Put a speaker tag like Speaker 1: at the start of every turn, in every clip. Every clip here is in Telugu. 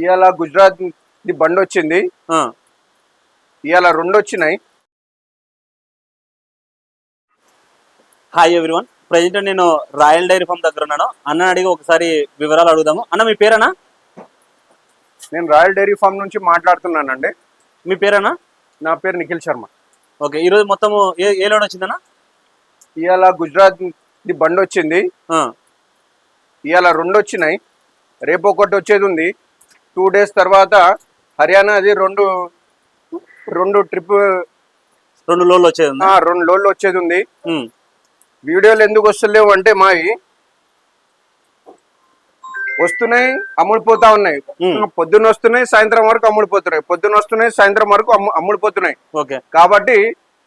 Speaker 1: ఇవాళ గుజరాత్ ది బండి వచ్చింది. ఇవాళ 2 వచ్చినాయి.
Speaker 2: హాయ్ ఎవ్రీవన్, ప్రజెంట్ నేను రాయల్ డైరీ ఫామ్ దగ్గర ఉన్నాను. అన్న అడిగి ఒకసారి వివరాలు అడుగుదాము. అన్న మీ పేరేనా?
Speaker 1: నేను రాయల్ డైరీ ఫామ్ నుంచి మాట్లాడుతున్నానండి.
Speaker 2: మీ పేరేనా?
Speaker 1: నా పేరు నిఖిల్ శర్మ.
Speaker 2: ఓకే, ఈరోజు మొత్తము ఏ లోడ్ వచ్చిందన్న?
Speaker 1: ఇవాళ గుజరాత్ ది బండి వచ్చింది. ఇవాళ 2 వచ్చినాయి. రేపు ఒకటి వచ్చేది ఉంది. 2 days తర్వాత హర్యానా అది రెండు ట్రిప్
Speaker 2: 2 లోడ్లు వచ్చేది ఉంది.
Speaker 1: 2 లోడ్లు వచ్చేది ఉంది. వీడియోలు ఎందుకు వస్తలేవు అంటే మావి వస్తున్నాయి, అమ్ముడిపోతా ఉన్నాయి. పొద్దున్న వస్తున్నాయి, సాయంత్రం వరకు అమ్ముడిపోతున్నాయి. పొద్దున్న వస్తున్నాయి, సాయంత్రం వరకు అమ్ముడిపోతున్నాయి.
Speaker 2: ఓకే,
Speaker 1: కాబట్టి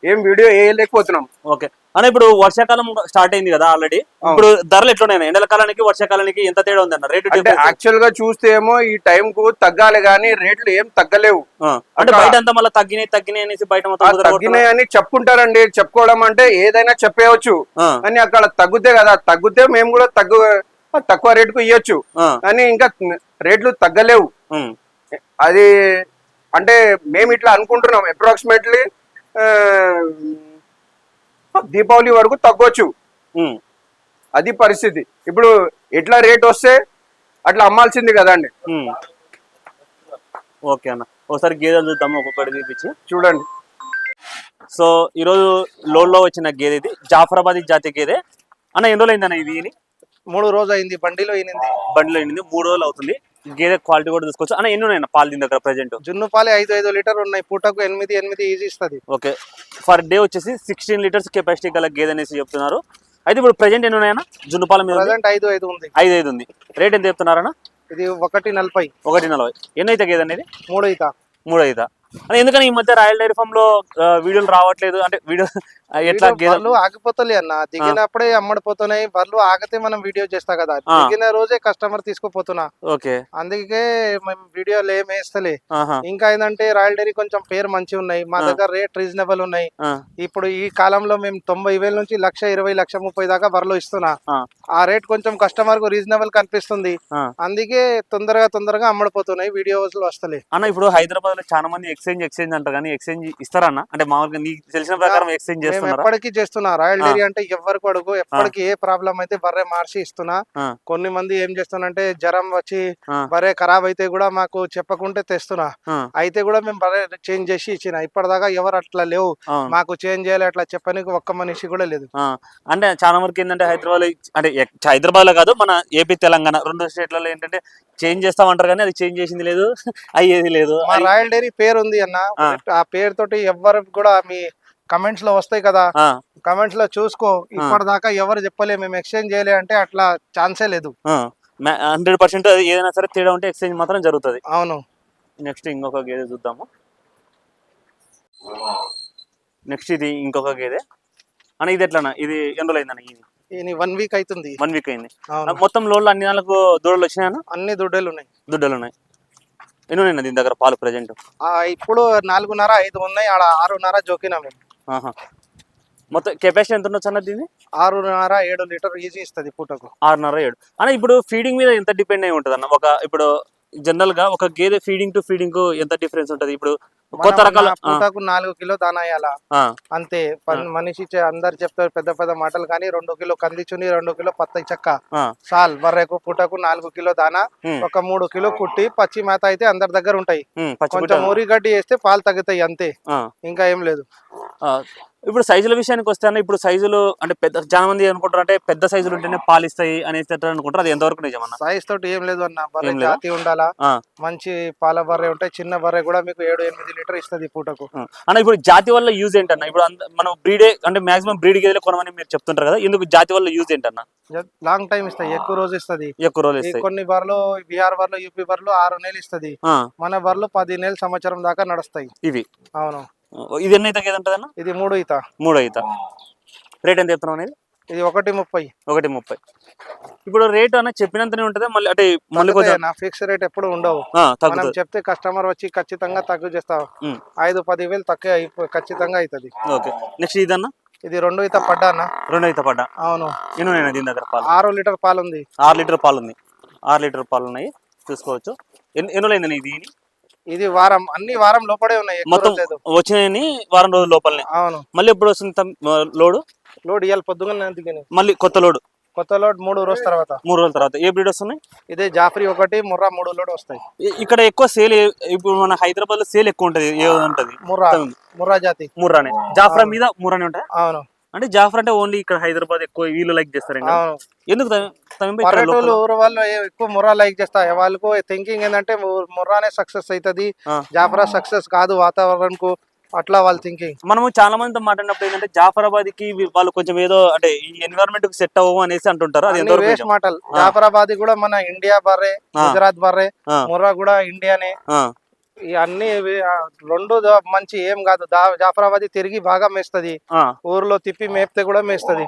Speaker 1: ఏం వీడియో వేయలేకపోతున్నాం.
Speaker 2: ఓకే అన్న, ఇప్పుడు వర్షాకాలం స్టార్ట్ అయింది కదా ఆల్రెడీ. ఇప్పుడు ధరలు ఎట్లున్నాయి? ఎండల కాలానికి వర్షాకాలానికి ఎంత తేడా ఉంది అన్న రేటు?
Speaker 1: అంటే యాక్చువల్ గా చూస్తే ఏమో ఈ టైం కు తగ్గాలి గానీ రేట్లు ఏం తగ్గలేవు.
Speaker 2: అంటే బయట అంతా మళ్ళీ తగ్గినాయి అనేసి బయట
Speaker 1: తగ్గినాయి అని చెప్పుకుంటారండి. చెప్పుకోవడం అంటే ఏదైనా చెప్పేయచ్చు, కానీ అక్కడ తగ్గుతే కదా, తగ్గితే మేము కూడా తక్కువ రేటుకు ఇవ్వచ్చు. కానీ ఇంకా రేట్లు తగ్గలేవు. అది అంటే మేము ఇట్లా అనుకుంటున్నాం, అప్రాక్సిమేట్లీ దీపావళి వరకు తగ్గొచ్చు. అది పరిస్థితి. ఇప్పుడు ఎట్లా రేట్ వస్తే అట్లా అమ్మాల్సింది కదండి.
Speaker 2: ఓకే అన్న, ఒకసారి గేదెలు చూద్దాము, ఒక్కొక్కటి చూపించి
Speaker 1: చూడండి.
Speaker 2: సో ఈరోజు లోడ్లో వచ్చిన గేదె ఇది జాఫరాబాద్ జాతి గేదె. అన్న ఎన్ని రోజులు అయిందన్న ఇది?
Speaker 3: 3 రోజులు అయింది. బండిలో అయినది
Speaker 2: 3 రోజులు అవుతుంది. గేదె క్వాలిటీ కూడా తీసుకోవచ్చు. అన్న ఎన్ని ఉన్నాయి పాలు దీని దగ్గర ప్రెజెంట్?
Speaker 3: జున్ను పాలు 5 లీటర్ ఉన్నాయి. పూటకు 8 ఈజీ ఇస్తుంది.
Speaker 2: ఓకే, పర్ డే వచ్చేసి 16 లీటర్స్ కెపాసిటీ గల గేదె అనేసి చెప్తున్నారు. అయితే ఇప్పుడు ప్రెజెంట్ ఎన్ని ఉన్నాయన్న జున్ను పాల మీద?
Speaker 3: ప్రెజెంట్ 5 ఉంది.
Speaker 2: 5 ఉంది. రేట్ ఎంత చెప్తున్నారన్న?
Speaker 3: ఇది 140.
Speaker 2: 140. ఎన్ని అయితే గేదె అనేది?
Speaker 3: 3
Speaker 2: అవుతా. అని ఎందుకని ఈ మధ్య రాయల్ డైరీ ఫామ్ లో వీడియోలు రావట్లేదు? అంటే వీడియో ఎట్లా
Speaker 3: బర్రెలు ఆగిపోతలే అన్న, దిగినప్పుడే అమ్మడిపోతున్నాయి. బర్రెలు ఆగితే మనం వీడియో చేస్తా కదా, దిగిన రోజే కస్టమర్ తీసుకుపోతున్నా.
Speaker 2: ఓకే,
Speaker 3: అందుకే మేము వీడియోలు ఏం వేస్తలే. ఇంకా ఏంటంటే రాయల్ డైరీ కొంచెం పేరు మంచి ఉన్నాయి, మా దగ్గర రేట్ రీజనబుల్ ఉన్నాయి. ఇప్పుడు ఈ కాలంలో మేము 90,000 నుంచి 1,20,000, 1,30,000 దాకా బర్రెలు ఇస్తున్నా. ఆ రేట్ కొంచెం కస్టమర్ కు రీజనబుల్ కనిపిస్తుంది. అందుకే తొందరగా అమ్మడిపోతున్నాయి, వీడియోస్ వస్తలే.
Speaker 2: అన్న ఇప్పుడు హైదరాబాద్ లో చాలా మంది ఎక్స్చేంజ్ అంటారు, కానీ ఎక్స్చేంజ్ ఇస్తారా అన్న? అంటే మామూలుగా నీకు తెలిసిన ప్రకారం ఎక్స్చేంజ్
Speaker 3: ఎప్పటికీ చేస్తున్నా. రాయల్ డైరీ అంటే ఎవరికి అడుగు, ఎప్పటికి ఏ ప్రాబ్లం అయితే బర్రె మార్చి ఇస్తున్నా. కొన్ని మంది ఏం చేస్తున్నా, జ్వరం వచ్చి బర్రె ఖరాబ్ అయితే కూడా మాకు చెప్పకుంటే తెస్తున్నా. అయితే కూడా మేము బర్రె చేంజ్ చేసి ఇచ్చిన. ఇప్పటిదాకా ఎవరు అట్లా లేవు, మాకు చేంజ్ చేయాలి అట్లా చెప్పడానికి ఒక్క మనిషి కూడా లేదు.
Speaker 2: అంటే చాలా వరకు ఏంటంటే హైదరాబాద్ లో కాదు, మన ఏపీ తెలంగాణ 2 స్టేట్లలో ఏంటంటే చేంజ్ చేస్తామంటారు, కానీ అది చేంజ్ చేసింది లేదు, అయ్యేది లేదు.
Speaker 3: మా రాయల్ డైరీ పేరు ఉంది అన్న, ఆ పేరుతోటి ఎవరికి కూడా మీ కమెంట్స్ లో వస్తాయి కదా, కమెంట్స్ లో చూసుకో. ఇప్పటిదాకా ఎవరు చెప్పలే మేము ఎక్స్చేంజ్ చేయలే అంటే అట్లా ఛాన్సే లేదు.
Speaker 2: 100% ఏదైనా సరే తేడా ఉంటే ఎక్స్చేంజ్ మాత్రం జరుగుతుంది.
Speaker 3: అవును.
Speaker 2: నెక్స్ట్ ఇంకొక గేదె చూద్దాము. నెక్స్ట్ ఇది ఇంకొక గేదె అన్న. ఇది ఎట్లా? ఇది ఎన్ని రోజులు అయిందన్న?
Speaker 3: ఇది 1 వీక్ అవుతుంది.
Speaker 2: 1 వీక్ అయింది. మొత్తం లోడ్లు అన్ని నెలలకు దూడలు వచ్చినాయన్న?
Speaker 3: అన్ని దుడ్డలు ఉన్నాయి.
Speaker 2: ఎన్ని ఉన్నాయి దీని దగ్గర పాలు ప్రెజెంట్?
Speaker 3: ఇప్పుడు 4.5, 5 ఉన్నాయి. ఆడ 6.5 జోకినా మేము.
Speaker 2: మొత్తం కెపాసిటీ ఎంత ఉండొచ్చు అన్న దీన్ని?
Speaker 3: 6.5, 7 లీటర్ ఈజీ ఇస్తుంది పూటకు.
Speaker 2: 6.5, 7 అన్న. ఇప్పుడు ఫీడింగ్ మీద ఎంత డిపెండ్ అయి ఉంటుంది అన్న? ఇప్పుడు జనరల్ గా ఒక గేదె ఫీడింగ్ టు ఫీడింగ్ కు ఎంత డిఫరెన్స్ ఉంటది? ఇప్పుడు కొత్త రకాల
Speaker 3: పూటకు 4 కిలో దానా వేయాలా అంతే. మనిషి అందరు చెప్తారు పెద్ద పెద్ద మాటలు, కానీ 2 కిలో కందిచుని, 2 కిలో పత్తి చెక్క సాల్ బర్రెకు పూటకు 4 కిలో దానా, ఒక 3 కిలో కుట్టి పచ్చి మేత అయితే అందరి దగ్గర ఉంటాయి. కొంచెం ఊరి గడ్డి వేస్తే పాలు తగ్గుతాయి అంతే, ఇంకా ఏం లేదు.
Speaker 2: ఇప్పుడు సైజుల విషయానికి వస్తే అన్న, ఇప్పుడు సైజులు అంటే చాలా మంది అనుకుంటారు అంటే పెద్ద సైజులు ఉంటేనే పాలిస్తాయి అనేసి అనుకుంటారు. అది ఎంతవరకు నిజమన్నా?
Speaker 3: సైజ్ తోటి ఏం లేదు అన్న, బర్రె జాతి ఉండాలా. మంచి పాల బర్రె ఉంటాయి. చిన్న బర్రె కూడా మీకు 7-8 లీటర్ ఇస్తుంది పూటకు
Speaker 2: అన్న. ఇప్పుడు జాతి వల్ల యూజ్ ఏంటన్నా? ఇప్పుడు మనం బ్రీడే అంటే మాక్సిమం బ్రీడ్ గేదెలు కొనమని మీరు చెప్తుంటారు కదా, ఎందుకు జాతి వల్ల యూజ్ ఏంటన్నా?
Speaker 3: లాంగ్ టైం ఇస్తాయి, ఎక్కువ రోజు ఇస్తుంది. కొన్ని బర్రెలు బీహార్ బర్రెలు, యూపీ బర్రెలు 6 నెలలు ఇస్తుంది. మన బర్రెలు 10 నెలలు, సంవత్సరం దాకా నడుస్తాయి
Speaker 2: ఇవి.
Speaker 3: అవును.
Speaker 2: ఇది ఎన్ని అయితే గేదె ఉంటుందన్న?
Speaker 3: ఇది 3 ఈత.
Speaker 2: రేట్ ఎంత చెప్తున్నావు అనేది?
Speaker 3: ఇది 1.30.
Speaker 2: ఇప్పుడు రేట్ అన్న చెప్పినంతనే ఉంటది, మళ్ళీ అంటే మళ్ళీ
Speaker 3: ఫిక్స్ రేట్ ఎప్పుడు ఉండవు. మనం చెప్తే కస్టమర్ వచ్చి ఖచ్చితంగా తక్కువ చేస్తావు. 5-10 వేలు తక్కువ ఖచ్చితంగా అవుతుంది.
Speaker 2: ఓకే, నెక్స్ట్ ఇదన్నా?
Speaker 3: ఇది 2 ఈత పడ్డా అన్న.
Speaker 2: 2 ఈత పడ్డా.
Speaker 3: అవును.
Speaker 2: ఎన్ని దీని దగ్గర పాలు?
Speaker 3: 6 లీటర్ పాలు ఉంది.
Speaker 2: 6 లీటర్ పాలు ఉంది. 6 లీటర్ పాలు ఉన్నాయి. చూసుకోవచ్చు. ఎన్ని అయింది ఇది?
Speaker 3: ఇది వారం, అన్ని వారం లోపడే ఉన్నాయి, ఎక్కువ
Speaker 2: మొత్తం
Speaker 3: రోజులు లేదు.
Speaker 2: వచ్చినాయని వారం రోజుల లోపలనే.
Speaker 3: అవును.
Speaker 2: మళ్ళీ ఎప్పుడు వస్తుంది లోడు?
Speaker 3: లోడ్ ఇవాళ పొద్దుగా దిగాను.
Speaker 2: మళ్ళీ కొత్త లోడు
Speaker 3: కొత్త లోడ్ 3 రోజుల తర్వాత.
Speaker 2: 3 రోజుల తర్వాత. ఏ బ్రీడ్ వస్తున్నాయి?
Speaker 3: ఇదే జాఫ్రీ 1, ముర్రా 3 లోడ్ వస్తాయి.
Speaker 2: ఇక్కడ ఎక్కువ సేల్ ఇప్పుడు మన హైదరాబాద్ లో సేల్ ఎక్కువ ఉంటది, ఏ ఉంటది?
Speaker 3: ముర్రా జాతి.
Speaker 2: ముర్రానే. జాఫ్రా మీద ముర్రానే ఉంటాయి.
Speaker 3: అవును.
Speaker 2: అంటే జాఫర్ అంటే ఓన్లీ ఇక్కడ హైదరాబాద్ ఎక్కువ వీళ్ళు లైక్ చేస్తారు. ఎందుకు
Speaker 3: పర్యటకులు ఊరు వాళ్ళు ఎక్కువ ముర్రా లైక్ చేస్తారు. వాళ్ళకు థింకింగ్ ఏంటంటే ముర్రానే సక్సెస్ అవుతుంది, జాఫరా సక్సెస్ కాదు వాతావరణకు, అట్లా వాళ్ళ థింకింగ్.
Speaker 2: మనము చాలా మందితో మాట్లాడినప్పుడు ఏంటంటే జాఫరాబాద్ కి వాళ్ళు కొంచెం ఏదో అంటే ఈ ఎన్విరాన్మెంట్ కి సెట్ అవ్వవు అనేసి అంటుంటారు. అది ఎంత
Speaker 3: వేస్ట్ మాటలు. జాఫరాబాద్ కూడా మన ఇండియా బర్రే, గుజరాత్ బర్రే, ముర్రా కూడా ఇండియానే. అన్ని రెండు మంచి ఏం కాదు. జాఫరాబాద్ తిరిగి బాగా మేస్తుంది, ఊర్లో తిప్పి మేపితే కూడా మేస్తుంది.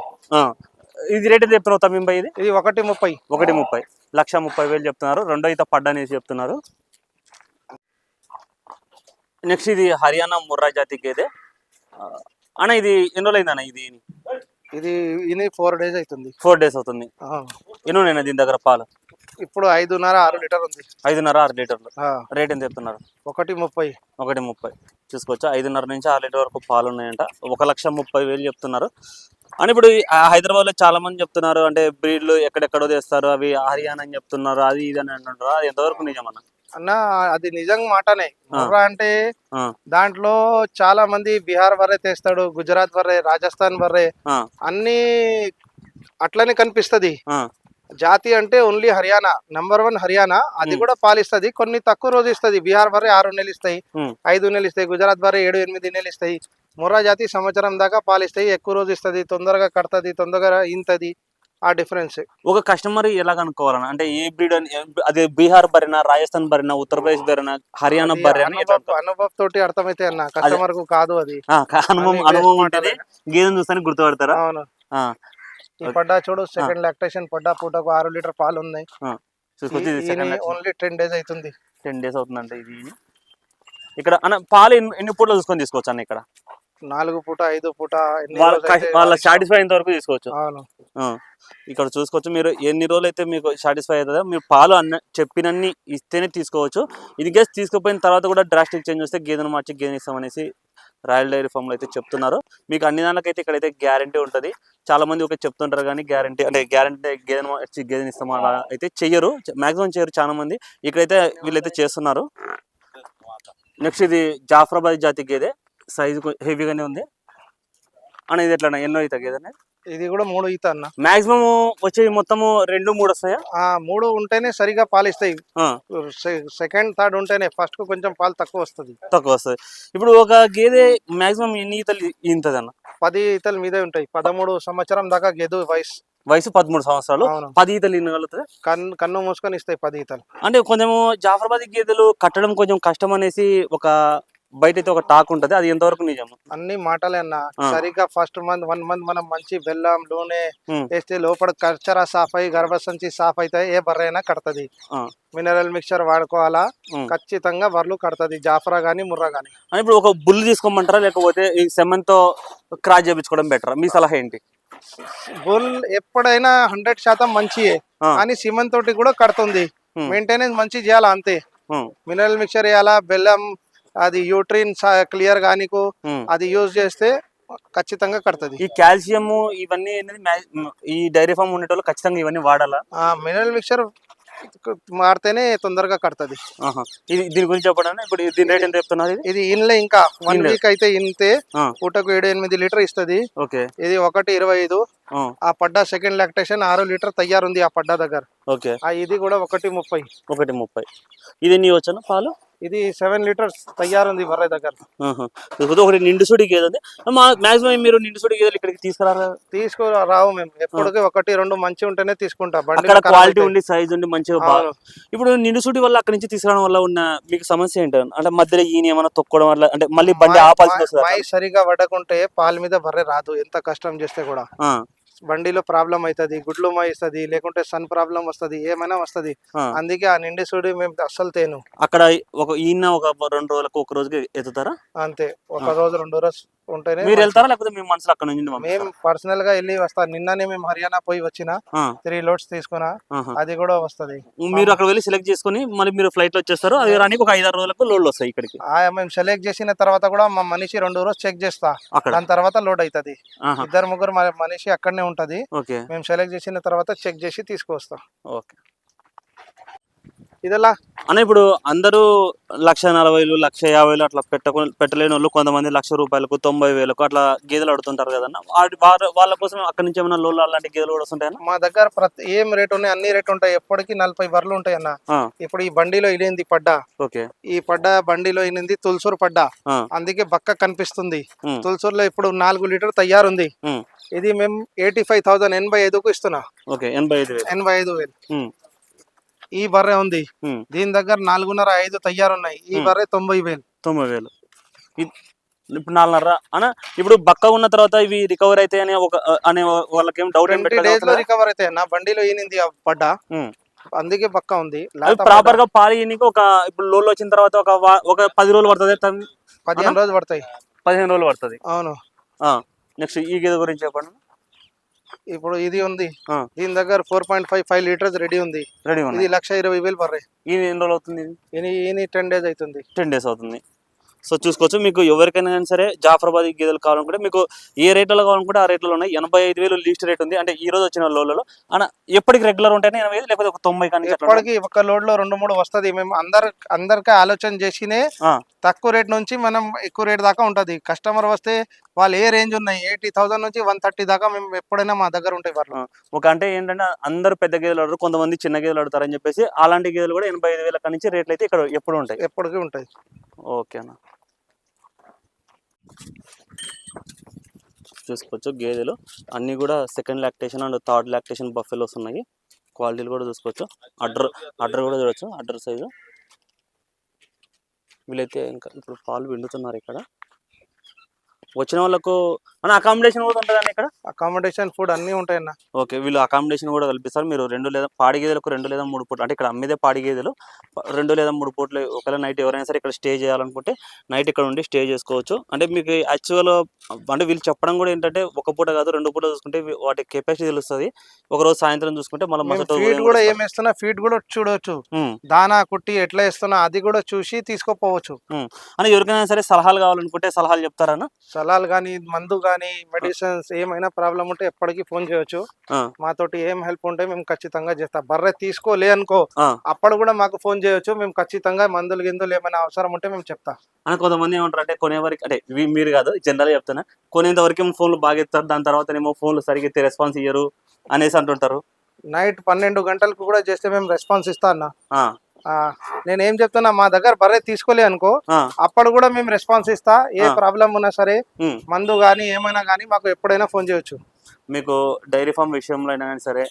Speaker 2: ఇది రేట్ ఎంత చెప్తున్నారు తమీం భాయ్?
Speaker 3: ఇది 1.30.
Speaker 2: 1.30 1,30,000 చెప్తున్నారు. రెండో అయితే పడ్డా అనేసి చెప్తున్నారు. నెక్స్ట్ ఇది హర్యానా ముర్రా జాతి గేదె అన్న. ఇది ఎన్ని రోజులు అయింది అన్న?
Speaker 3: ఇది 4 days అవుతుంది.
Speaker 2: 4 days అవుతుంది. ఎన్ని ఉన్నాయన్న దీని దగ్గర పాలు?
Speaker 3: ఇప్పుడు 5.5-6 లీటర్ ఉంది.
Speaker 2: 5.5-6 లీటర్లు. రేట్ ఎంత చెప్తున్నారు?
Speaker 3: 1.30.
Speaker 2: 1.30 చూసుకోవచ్చు. 5.5 నుంచి 6 లీటర్ వరకు పాలు ఉన్నాయంట. 1,30,000 చెప్తున్నారు. అని ఇప్పుడు హైదరాబాద్ లో చాలా మంది చెప్తున్నారు అంటే బ్రీడ్లు ఎక్కడెక్కడో తెస్తారు, అవి హర్యానా అని చెప్తున్నారు, అది ఇది అని అంటున్నారు. అది ఎంతవరకు నిజమన్నా?
Speaker 3: అన్న అది నిజంగా మాటనే. ముర్రా అంటే దాంట్లో చాలా మంది బీహార్ బర్రె తెస్తాడు, గుజరాత్ బర్రె, రాజస్థాన్ బర్రె, అన్ని అట్లనే కనిపిస్తది. జాతి అంటే ఓన్లీ హర్యానా, నంబర్ 1 హర్యానా. అది కూడా పాలిస్తుంది, కొన్ని తక్కువ రోజు ఇస్తుంది. బీహార్ బర్రె 6 నెలలు ఇస్తాయి, 5 నెలలు ఇస్తాయి. గుజరాత్ బర్రె 7-8 నెలలు ఇస్తాయి. ముర్రా జాతి సంవత్సరం దాకా పాలిస్తాయి, ఎక్కువ రోజు ఇస్తుంది, తొందరగా కడుతుంది, తొందరగా ఇంతది. ఆ డిఫరెన్స్
Speaker 2: ఒక కస్టమర్ ఎలా కనుక్కోవాలన్నా? అంటే ఏ బ్రీడ్ అని, అదే బీహార్ బర్రెనా, రాజస్థాన్ బర్రెనా, ఉత్తరప్రదేశ్ బర్రెనా, హర్యానా బర్రెనా?
Speaker 3: అనుభవం తోటి అర్థమైతే అన్న, కస్టమర్ కు కాదు. అది
Speaker 2: అనుభవం ఉంటుంది. గేదెను చూస్తానే గుర్తుపడతారా?
Speaker 3: అవును. ఈ పడ్డా చూడు, సెకండ్ లాక్టేషన్ పడ్డా, పూటకు 6 లీటర్ పాలు ఉన్నాయి. ఓన్లీ 10 days అవుతుంది.
Speaker 2: 10 days అవుతుందంటే ఇది. ఇక్కడ అన్న పాలు ఎన్ని పూటలు చూసుకొని తీసుకోవచ్చు అన్న? ఇక్కడ
Speaker 3: 4 పూట 5 పూట
Speaker 2: వాళ్ళ సాటిస్ఫై అయ్యేంత వరకు తీసుకోవచ్చు. ఇక్కడ చూసుకోవచ్చు మీరు, ఎన్ని రోజులు అయితే మీకు సాటిస్ఫై అవుతుందో మీరు పాలు చెప్పినన్ని ఇస్తేనే తీసుకోవచ్చు. ఇది కేసు తీసుకుపోయిన తర్వాత కూడా డ్రాస్టిక్ చేంజ్ వస్తే గేదెను మార్చి గేదెని ఇస్తామనేసి రాయల్ డైరీ ఫామ్ లో అయితే చెప్తున్నారు. మీకు అన్ని దానికైతే ఇక్కడైతే గ్యారంటీ ఉంటుంది. చాలా మంది ఒక చెప్తుంటారు కానీ గ్యారంటీ అంటే గేదెని ఇస్తాం అలా అయితే చెయ్యరు, మాక్సిమం చేయరు చాలా మంది. ఇక్కడైతే వీళ్ళైతే చేస్తున్నారు. నెక్స్ట్ ఇది జాఫరాబాద్ జాతి గేదె, సైజు హెవీగానే ఉంది అన్న. ఇది ఎట్లా ఎన్నో ఈత గేదె?
Speaker 3: ఇది కూడా 3 ఈత అన్న.
Speaker 2: మాక్సిమం వచ్చేది మొత్తము 2-3 వస్తాయా?
Speaker 3: 3 ఉంటేనే సరిగా పాలిస్తాయి. సెకండ్ థర్డ్ ఉంటేనే, ఫస్ట్ కు కొంచెం పాలు తక్కువ వస్తుంది.
Speaker 2: ఇప్పుడు ఒక గేదె మాక్సిమం ఎన్ని ఈతలు ఈంతది అన్న?
Speaker 3: 10 ఈతల మీదే ఉంటాయి. 13 సంవత్సరం దాకా గేదె
Speaker 2: వయసు 13 సంవత్సరాలు. 10 ఈతలు ఈనగలుగుతుంది.
Speaker 3: కన్ను మూసుకొని ఇస్తాయి 10 ఈతలు.
Speaker 2: అంటే కొంచెము జాఫరాబాద్ గేదెలు కట్టడం కొంచెం కష్టం అనేసి ఒక బయట అయితే ఒక టాక్ ఉంటది, అది ఎంతవరకు నిజం?
Speaker 3: అన్ని మాటలే అన్న. సరిగా ఫస్ట్ మంత్ 1 month మనం మంచి బెల్లం నూనె వేస్తే లోపల కర్చరా సాఫ్ అయ్యి గర్భసంచి సాఫ్ అయితే ఏ బర్రె అయినా కడతది. మినరల్ మిక్చర్ వాడుకోవాలా, ఖచ్చితంగా బర్రెలు కడతది, జాఫరా గానీ ముర్రా గానీ.
Speaker 2: ఇప్పుడు ఒక బుల్ తీసుకోమంటారా లేకపోతే ఈ సెమెన్ తో క్రాస్ చేయించుకోవడం బెటర్? మీ సలహా ఏంటి?
Speaker 3: బుల్ ఎప్పుడైనా 100% మంచియే, కానీ సిమెంట్ తోటి కూడా కడుతుంది. మెయింటెనెన్స్ మంచి చేయాలా అంతే. మినరల్ మిక్చర్ వేయాలా, బెల్లం, అది యూట్రిన్ క్లియర్ గానీకు అది యూజ్ చేస్తే ఖచ్చితంగా కడుతుంది.
Speaker 2: ఈ కాల్షియం ఇవన్నీ ఈ డైరీ ఫామ్ ఉండేటోళ్ళు ఖచ్చితంగా ఇవన్నీ వాడాలా?
Speaker 3: మినరల్ మిక్చర్ మారితేనే తొందరగా కడుతుంది.
Speaker 2: దీని గురించి చెప్పండి. ఇప్పుడు దీని రేట్ ఎంత చెప్తున్నారు?
Speaker 3: ఇది ఇన్లే ఇంకా 1 వీక్ అయితే ఇంతే, పూటకు 7-8 లీటర్ ఇస్తుంది. ఇది 1.25. ఆ పడ్డా సెకండ్ లాక్టేషన్ 6 లీటర్ తయారుంది ఆ పడ్డా దగ్గర. ఇది కూడా 1.30.
Speaker 2: 1.30. ఇది ఎన్ని వచ్చాను పాలు?
Speaker 3: ఇది 7 లీటర్స్ తయారుంది బర్రె దగ్గర.
Speaker 2: ఒకటి నిండుసుడి గేదె. మాక్సిమం మీరు నిండుసుడి గేదెలు ఇక్కడికి
Speaker 3: తీసుకురావు మేము. ఎప్పటికీ 1-2 మంచి ఉంటేనే తీసుకుంటా.
Speaker 2: క్వాలిటీ ఉండి సైజ్ ఉండి మంచిగా. ఇప్పుడు నిండుసుడి వల్ల అక్కడి నుంచి తీసుకురావడం వల్ల ఉన్న మీకు సమస్య ఏంటి? అంటే మధ్యలో ఈయన ఏమైనా తొక్కడం వల్ల, అంటే మళ్ళీ బండి ఆపాల్సి వస్తుంది.
Speaker 3: సరిగా పడకుంటే పాల మీద బర్రె రాదు, ఎంత కష్టం చేస్తే కూడా. బండిలో ప్రాబ్లం అవుతుంది, గుడ్లు మాయిస్తుంది, లేకుంటే సన్ ప్రాబ్లం వస్తుంది, ఏమైనా వస్తుంది. అందుకే ఆ నిండి సూడి మేము అస్సలు తేను.
Speaker 2: అక్కడ ఒక 2 రోజులకు 1 రోజుకి ఎత్తుతారా?
Speaker 3: అంతే, 1 రోజు 2 రోజు ఉంటేనే
Speaker 2: మీరు వెళ్తారా లేకపోతే మీ మనసులో అక్కడ నుంచి
Speaker 3: మేము పర్సనల్ గా వెళ్ళి వస్తా. నిన్ననే మేము హర్యానా పోయి వచ్చిన 3 లోడ్స్ తీసుకున్నా, అది కూడా వస్తది.
Speaker 2: మీరు అక్కడ వెళ్ళి సెలెక్ట్ చేసుకుని మళ్ళీ మీరు ఫ్లైట్ లో వచ్చేస్తారు. అది రానికి ఒక 5-6 రోజులకు లోడ్లు వస్తాయి ఇక్కడికి.
Speaker 3: మేము సెలెక్ట్ చేసిన తర్వాత కూడా మా మనిషి 2 రోజులు చెక్ చేస్తా, దాని తర్వాత లోడ్ అవుతుంది. 2-3 మనిషి అక్కడనే ఉంటది. మేము సెలెక్ట్ చేసిన తర్వాత చెక్ చేసి తీసుకొస్తాం.
Speaker 2: ఓకే
Speaker 3: ఇదలా
Speaker 2: అన్న ఇప్పుడు అందరూ 1,40,000 1,50,000 అట్లా పెట్టలేని వాళ్ళు కొంతమంది ₹1,00,000 90,000 అట్లా గేదెలు అడుగుతుంటారు కదన్న. వాళ్ళ కోసం అక్కడ నుంచి ఏమైనా లోన్లు అలాంటి గేదెలు కూడా వస్తుంటాయన్న?
Speaker 3: మా దగ్గర ఏం రేట్ ఉన్నాయి అన్ని రేట్ ఉంటాయి. ఎప్పటికీ 40 బర్రెలు ఉంటాయి అన్న. ఇప్పుడు ఈ బండిలో ఇనింది పడ్డా, ఈ బండిలో ఇనింది తులసూరు పడ్డా, అందుకే బక్క కనిపిస్తుంది. తులసూరులో ఇప్పుడు 4 లీటర్ తయారుంది. ఇది మేము 85,000 85,000కు ఇస్తున్నా. 85,000 ఈ బర్రె ఉంది. దీని దగ్గర 4.5-5 తయారున్నాయి. ఈ బర్రె 90,000.
Speaker 2: ఇప్పుడు 4.5 అన్న. ఇప్పుడు బక్క ఉన్న తర్వాత ఇవి రికవర్ అయితే అనే వాళ్ళకి ఏం డౌట్?
Speaker 3: 20 days లో రికవర్ అయితే నా బండిలో ఈనింది పడ్డా, అందుకే బక్క ఉంది.
Speaker 2: ప్రాపర్ గా పాలు ఈయనకి ఇప్పుడు లోన్లు వచ్చిన తర్వాత ఒక 10 రోజులు పడుతుంది,
Speaker 3: 15 రోజులు పడతాయి.
Speaker 2: 15 రోజులు పడుతుంది.
Speaker 3: అవును.
Speaker 2: నెక్స్ట్ ఈ గేదె గురించి చెప్పండి.
Speaker 3: ఇప్పుడు ఇది ఉంది, దీని దగ్గర 4.5 లీటర్స్ రెడీ ఉంది. ఇది 1,20,000 బర్రె.
Speaker 2: ఎన్ని రోజులు అవుతుంది?
Speaker 3: 10 days అవుతుంది.
Speaker 2: 10 days అవుతుంది. సో చూసుకోవచ్చు. మీకు ఎవరికైనా కానీ సరే జాఫరాబాద్ గేదెలు కావాలనుకుంటే మీకు ఏ రేట్లలో కావాలనుకుంటే ఆ రేట్లలో ఉన్నాయి. 85,000 లీస్ట్ రేట్ ఉంది. అంటే ఈ రోజు వచ్చిన లోడ్లలో అన్న ఎప్పటికి రెగ్యులర్ ఉంటాయి 85 లేకపోతే ఒక 90 కానీ
Speaker 3: ఎప్పటికి ఒక లోడ్ లో 2-3 వస్తుంది. మేము అందరికీ ఆలోచన చేసినే తక్కువ రేట్ నుంచి మనం ఎక్కువ రేట్ దాకా ఉంటది. కస్టమర్ వస్తే వాళ్ళు ఏ రేంజ్ ఉన్నాయి 80,000 నుంచి 130 దాకా మేము ఎప్పుడైనా మా దగ్గర ఉంటాయి. వాళ్ళు
Speaker 2: ఒక అంటే ఏంటంటే అందరూ పెద్ద గేదెలు అడుగుతారు, కొంతమంది చిన్న గేదెలు అడుగుతారని చెప్పేసి అలాంటి గేదెలు కూడా 85,000 నుంచి రేట్లు అయితే ఇక్కడ ఎప్పుడు ఉంటాయి,
Speaker 3: ఎప్పటికీ ఉంటాయి.
Speaker 2: ఓకేనా చూసుకోవచ్చు. గేదెలు అన్ని కూడా second lactation and third lactation buffaloes ఉన్నాయి. క్వాలిటీలు కూడా చూసుకోవచ్చు. అడ్డర్ కూడా చూడొచ్చు. అడ్డర్ సైజు వీళ్ళైతే ఇంకా ఇప్పుడు పాలు పిండుతున్నారు. ఇక్కడ వచ్చిన వాళ్ళకు అన్న అకామిడేషన్ కూడా ఉంటుందండి ఇక్కడ?
Speaker 3: అకామిడేషన్ ఫుడ్ అన్ని ఉంటాయన్న.
Speaker 2: ఓకే, వీళ్ళు అకామిడేషన్ కూడా కల్పిస్తారు. మీరు 2 లేదా పాడి గేదెలకు 2 లేదా 3 పూటలు, అంటే ఇక్కడ అమ్మేదే పాడి గేదెలు 2 లేదా 3 పూటలు ఒకవేళ నైట్ ఎవరైనా సరే ఇక్కడ స్టే చేయాలనుకుంటే నైట్ ఇక్కడ ఉండి స్టే చేసుకోవచ్చు. అంటే మీకు యాక్చువల్ అంటే వీళ్ళు చెప్పడం కూడా ఏంటంటే ఒక పూట కాదు 2 పూట చూసుకుంటే వాటి కెపాసిటీ తెలుస్తుంది. ఒక రోజు సాయంత్రం చూసుకుంటే మళ్ళీ
Speaker 3: ఫీడ్ కూడా ఏం వేస్తున్నా ఫీడ్ కూడా చూడవచ్చు. దానా కుట్టి ఎట్లా వేస్తున్నా అది కూడా చూసి తీసుకోపోవచ్చు.
Speaker 2: అని ఎవరికైనా సరే సలహాలు కావాలనుకుంటే సలహాలు చెప్తారన్న?
Speaker 3: సలహాలు కానీ మందు కానీ మెడిసిన్స్ ఏమైనా ప్రాబ్లం ఉంటే ఎప్పటికీ ఫోన్ చేయొచ్చు. మాతోటి ఏం హెల్ప్ ఉంటే మేము ఖచ్చితంగా చేస్తాం. బర్రె తీసుకోలే అనుకో అప్పుడు కూడా మాకు ఫోన్ చేయొచ్చు. మేము ఖచ్చితంగా మందులు గిందులు ఏమైనా అవసరం ఉంటే మేము చెప్తాం.
Speaker 2: అని కొంతమంది ఏమంటారు అంటే కొనేవరకు, అంటే మీరు కాదు జనరల్ చెప్తున్నా, కొనేంత వరకు ఏమో ఫోన్లు బాగా ఎత్తారు, దాని తర్వాత ఏమో ఫోన్లు సరిగ్గా రెస్పాన్స్ ఇయ్యరు అనేసి అంటుంటారు.
Speaker 3: నైట్ 12 గంటలకు కూడా చేస్తే మేము రెస్పాన్స్ ఇస్తా అన్న. నేనేం చెప్తున్నా, మా దగ్గర బర్రె తీసుకోలే అనుకో అప్పుడు కూడా మేము రెస్పాన్స్ ఇస్తా. ఏ ప్రాబ్లం ఉన్నా సరే మందు గానీ ఏమైనా గానీ మాకు ఎప్పుడైనా ఫోన్ చేయొచ్చు.
Speaker 2: మీకు డైరీ ఫామ్ విషయంలో అయినా కానీ సరే,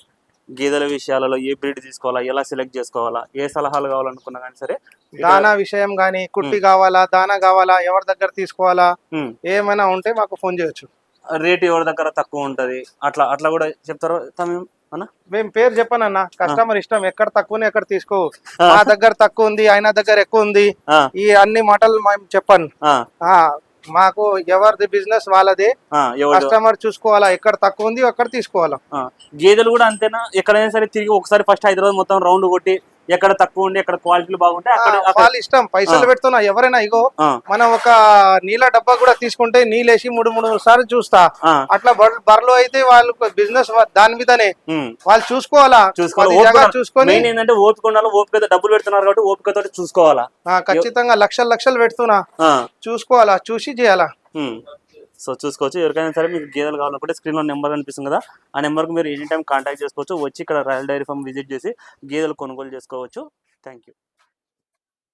Speaker 2: గేదెల విషయాలలో ఏ బ్రీడ్ తీసుకోవాలా, ఎలా సెలెక్ట్ చేసుకోవాలా, ఏ సలహాలు కావాలనుకున్నా కానీ సరే,
Speaker 3: దానా విషయం గానీ కుట్టి కావాలా దానా కావాలా ఎవరి దగ్గర తీసుకోవాలా ఏమైనా ఉంటే మాకు ఫోన్ చేయొచ్చు.
Speaker 2: రేట్ ఎవరి దగ్గర తక్కువ ఉంటది అట్లా కూడా చెప్తారు అన్న?
Speaker 3: మేము పేరు చెప్పానన్నా, కస్టమర్ ఇష్టం. ఎక్కడ తక్కువ ఎక్కడ తీసుకో, మా దగ్గర తక్కువ ఉంది ఆయన దగ్గర ఎక్కువ ఉంది ఈ అన్ని మాటలు మేము చెప్పాను. మాకు ఎవరిది బిజినెస్ వాళ్ళది, కస్టమర్ చూసుకోవాలా ఎక్కడ తక్కువ ఉంది ఎక్కడ తీసుకోవాలా.
Speaker 2: గేదెలు కూడా అంతేనా? ఎక్కడైనా సరే తిరిగి ఒకసారి ఫస్ట్ హైదరాబాద్ మొత్తం రౌండ్ కొట్టి ఎక్కడ తక్కువ ఉండి ఎక్కడ క్వాలిటీలు బాగుంటే
Speaker 3: వాళ్ళ ఇష్టం. పైసలు పెడుతున్నా ఎవరైనా ఇగో మనం ఒక నీళ్ళ డబ్బా కూడా తీసుకుంటే నీళ్ళేసి 3 సార్లు చూస్తా. అట్లా బర్రెలు అయితే వాళ్ళు బిజినెస్ దాని మీదనే వాళ్ళు చూసుకోవాలా. చూసుకొని
Speaker 2: ఏంటంటే ఓపిక ఉండాలి. ఓపిక డబ్బులు పెడుతున్నారు కాబట్టి ఓపికతో చూసుకోవాలా.
Speaker 3: ఖచ్చితంగా లక్షలు పెడుతున్నా చూసుకోవాలా, చూసి చేయాలా.
Speaker 2: సో చూసుకోవచ్చు. ఎవరికైనా సరే మీకు గేదెలు కావాలనుకుంటే స్క్రీన్లో నెంబర్ కనిపిస్తుంది కదా, ఆ నెంబర్కి మీరు ఎనీ టైం కాంటాక్ట్ చేసుకోవచ్చు. వచ్చి ఇక్కడ రాయల్ డైరీ ఫామ్ విజిట్ చేసి గేదెలు కొనుగోలు చేసుకోవచ్చు. Thank you.